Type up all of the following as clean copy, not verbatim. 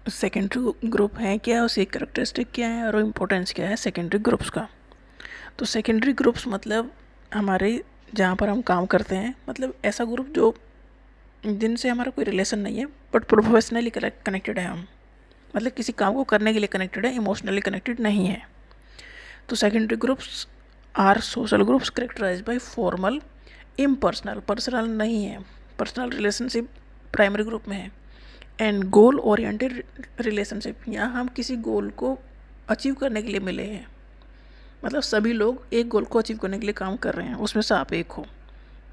Secondary group है क्या, उसकी कैरेक्टरिस्टिक क्या है और इम्पोर्टेंस क्या है सेकेंडरी ग्रुप्स का। तो सेकेंडरी ग्रुप्स मतलब हमारे जहाँ पर हम काम करते हैं, मतलब ऐसा ग्रुप जो जिनसे हमारा कोई रिलेशन नहीं है बट प्रोफेशनली कनेक्टेड है हम, मतलब किसी काम को करने के लिए कनेक्टेड है, इमोशनली कनेक्टेड नहीं है। तो secondary groups are social groups characterized by formal impersonal, personal नहीं है, पर्सनल रिलेशनशिप प्राइमरी ग्रुप में है, एंड गोल ओरिएंटेड रिलेशनशिप, यहाँ हम किसी गोल को अचीव करने के लिए मिले हैं, मतलब सभी लोग एक गोल को अचीव करने के लिए काम कर रहे हैं, उसमें से आप एक हो,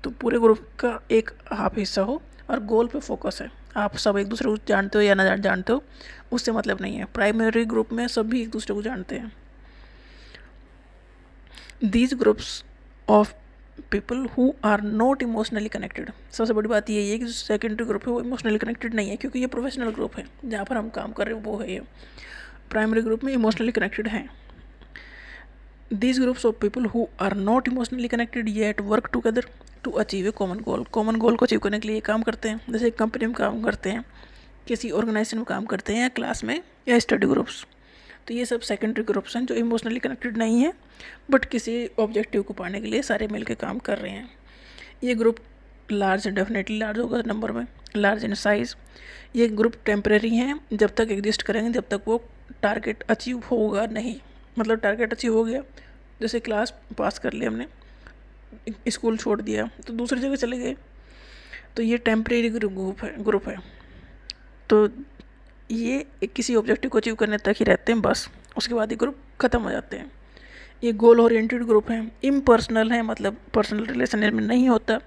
तो पूरे ग्रुप का एक आप हिस्सा हो और गोल पे फोकस है। आप सब एक दूसरे को जानते हो या ना जानते हो उससे मतलब नहीं है। प्राइमरी ग्रुप में सभी एक दूसरे को जानते हैं। These groups of people who are not emotionally connected, सबसे बड़ी बात यही है कि जो सेकेंडरी ग्रुप है वो इमोशनली कनेक्टेड नहीं है, क्योंकि ये प्रोफेशनल ग्रुप है जहाँ पर हम काम कर रहे हो वो है ये। प्राइमरी ग्रुप में इमोशनली कनेक्टेड हैं। These groups of people who are not emotionally connected yet work together to achieve a common goal. Common goal को अचीव करने के लिए काम करते हैं, जैसे एक कंपनी में काम करते हैं, किसी ऑर्गेनाइजेशन में काम करते हैं, या क्लास में या स्टडी ग्रुप्स। तो ये सब सेकेंडरी ग्रुप्स हैं जो इमोशनली कनेक्टेड नहीं है बट किसी ऑब्जेक्टिव को पाने के लिए सारे मिलकर काम कर रहे हैं। ये ग्रुप लार्ज, डेफिनेटली लार्ज होगा नंबर में, लार्ज इन साइज़। ये ग्रुप टेम्परेरी हैं, जब तक एग्जिस्ट करेंगे जब तक वो टारगेट अचीव होगा नहीं, मतलब टारगेट अचीव हो गया, जैसे क्लास पास कर लिया हमने, स्कूल छोड़ दिया तो दूसरी जगह चले गए, तो ये टेम्परेरी ग्रुप है। तो ये किसी ऑब्जेक्टिव को अचीव करने तक ही रहते हैं बस, उसके बाद ये ग्रुप ख़त्म हो जाते हैं। ये गोल ओरिएंटेड ग्रुप है, इम्पर्सनल है, मतलब पर्सनल रिलेशन में नहीं होता,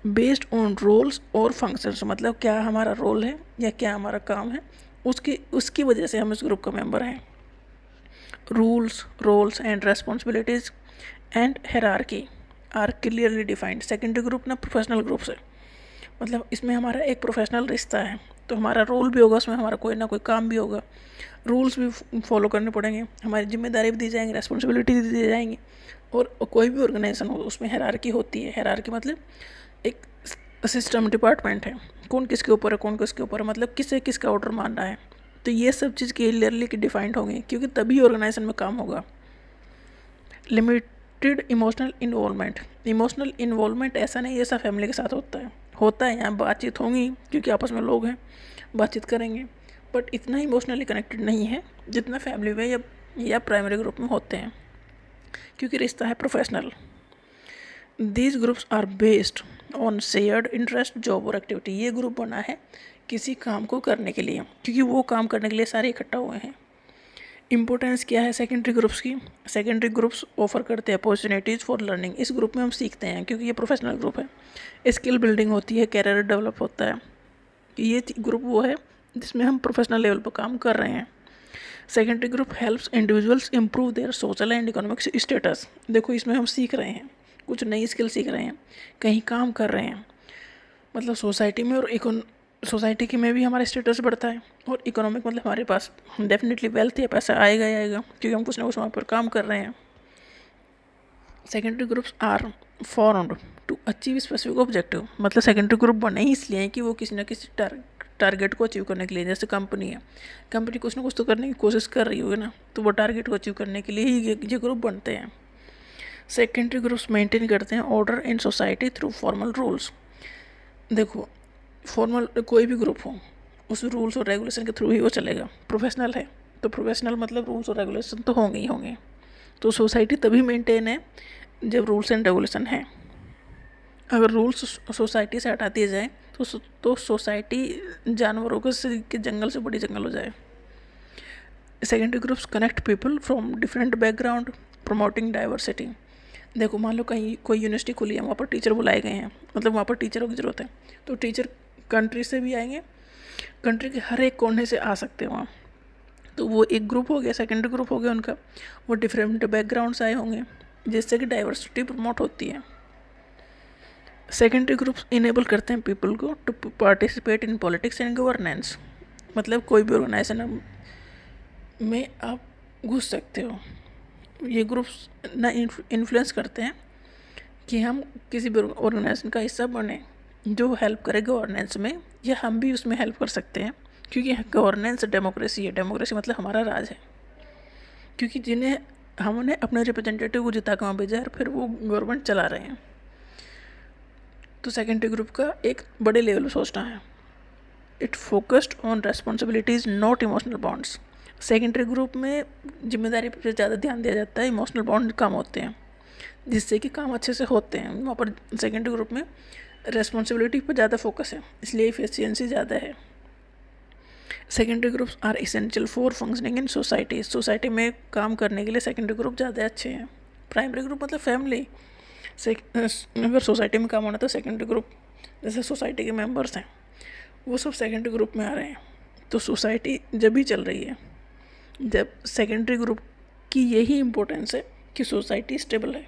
बेस्ड ऑन रोल्स और फंक्शंस, मतलब क्या हमारा रोल है या क्या हमारा काम है उसकी वजह से हम इस ग्रुप का मेंबर हैं। Rules, roles and responsibilities and hierarchy are clearly defined. Secondary group ना प्रोफेशनल ग्रुप है, मतलब इसमें हमारा एक प्रोफेशनल रिश्ता है, तो हमारा रोल भी होगा उसमें, हमारा कोई ना कोई काम भी होगा, रूल्स भी फॉलो करने पड़ेंगे, हमारी जिम्मेदारी भी दी जाएंगी, रेस्पॉन्सिबिलिटी भी दी जाएंगी। और कोई भी ऑर्गेनाइजेशन हो उसमें हायरार्की होती है। हायरार्की मतलब एक सिस्टम डिपार्टमेंट है, कौन किसके ऊपर है, कौन किसके ऊपर है, मतलब किसे किसका ऑर्डर मानना है। तो ये सब चीज़ क्लियरली डिफाइंड होंगी, क्योंकि तभी ऑर्गेनाइजेशन में काम होगा। Limited emotional involvement, emotional involvement ऐसा नहीं जैसा फैमिली के साथ होता है यहाँ बातचीत होंगी क्योंकि आपस में लोग हैं, बातचीत करेंगे, बट इतना इमोशनली कनेक्टेड नहीं है जितना फैमिली में या प्राइमरी ग्रुप में होते हैं, क्योंकि रिश्ता है professional. These groups are based on shared interest, job और एक्टिविटी। ये ग्रुप बना है किसी काम को करने के लिए, क्योंकि वो काम करने के लिए सारे इकट्ठा हुए हैं। इंपॉर्टेंस क्या है सेकेंडरी ग्रुप्स की? सेकेंडरी ग्रुप्स ऑफर करते हैं अपॉर्चुनिटीज़ फॉर लर्निंग। इस ग्रुप में हम सीखते हैं, क्योंकि ये प्रोफेशनल ग्रुप है, स्किल बिल्डिंग होती है, कैरियर डेवलप होता है। ये ग्रुप वो है जिसमें हम प्रोफेशनल लेवल पर काम कर रहे हैं। Secondary group helps individuals improve their social and economic status. देखो इसमें हम सीख रहे हैं, कुछ नई स्किल सीख रहे हैं, कहीं काम कर रहे हैं, मतलब सोसाइटी में, और सोसाइटी की में भी हमारा स्टेटस बढ़ता है, और इकोनॉमिक मतलब हमारे पास डेफिनेटली वेल्थ या पैसा आएगा ही आएगा, क्योंकि हम कुछ ना कुछ वहाँ पर काम कर रहे हैं। Secondary groups are formed to achieve specific objective, मतलब सेकेंडरी ग्रुप बने ही इसलिए हैं कि वो किसी ना किसी टारगेट को अचीव करने के लिए, जैसे कंपनी है, कंपनी कुछ ना कुछ तो करने की कोशिश कर रही होगी ना, तो वो टारगेट को अचीव करने के लिए ही ये ग्रुप बनते हैं। सेकेंडरी ग्रुप्स मेंटेन करते हैं order in society through formal rules. देखो फॉर्मल कोई भी ग्रुप हो उस रूल्स और रेगुलेशन के थ्रू ही वो चलेगा। प्रोफेशनल है तो प्रोफेशनल मतलब रूल्स और रेगुलेशन तो होंगे ही होंगे। तो सोसाइटी तभी मेंटेन है जब रूल्स एंड रेगुलेशन है। अगर रूल्स सोसाइटी से हटा दिए जाए तो सोसाइटी जानवरों के जंगल से बड़ी जंगल हो जाए। Secondary groups connect people from different background promoting diversity. देखो मान लो कहीं कोई यूनिवर्सिटी खुली है, वहाँ पर टीचर बुलाए गए हैं, मतलब वहाँ पर टीचरों की ज़रूरत है, तो टीचर कंट्री से भी आएंगे, कंट्री के हर एक कोने से आ सकते हैं वहाँ। तो वो एक ग्रुप हो गया, सेकेंडरी ग्रुप हो गया उनका, वो डिफरेंट बैकग्राउंड से आए होंगे, जिससे कि डाइवर्सिटी प्रमोट होती है। सेकेंडरी ग्रुप्स इनेबल करते हैं पीपल को to participate in politics and governance, मतलब कोई भी ऑर्गेनाइजेशन में आप घुस सकते हो। ये ग्रुप्स ना इन्फ्लुएंस करते हैं कि हम किसी भी ऑर्गेनाइजेशन का हिस्सा बने जो हेल्प करे गवर्नेंस में, या हम भी उसमें हेल्प कर सकते हैं क्योंकि गवर्नेंस डेमोक्रेसी है, डेमोक्रेसी मतलब हमारा राज है, क्योंकि जिन्हें हमने अपने रिप्रेजेंटेटिव को जिता के वहाँ भेजा है, फिर वो गवर्नमेंट चला रहे हैं। तो सेकेंडरी ग्रुप का एक बड़े लेवल पर सोचना है। It focused on responsibilities not emotional bonds. Secondary group में जिम्मेदारी पर ज़्यादा ध्यान दिया जाता है, इमोशनल बॉन्ड कम होते हैं, जिससे कि काम अच्छे से होते हैं। वहाँ पर सेकेंडरी ग्रुप में रेस्पॉन्सिबिलिटी पर ज़्यादा फोकस है, इसलिए एफिशिएंसी ज़्यादा है। Secondary groups are essential for functioning in society. Society में काम करने के लिए सेकेंडरी ग्रुप ज़्यादा अच्छे हैं। प्राइमरी ग्रुप मतलब फैमिली। अगर सोसाइटी में काम होना तो सेकेंडरी ग्रुप, जैसे सोसाइटी के मेंबर्स हैं, वो सब सेकेंडरी ग्रुप में आ रहे हैं। तो सोसाइटी जब भी चल रही है जब सेकेंडरी ग्रुप की यही इम्पोर्टेंस है कि सोसाइटी स्टेबल है।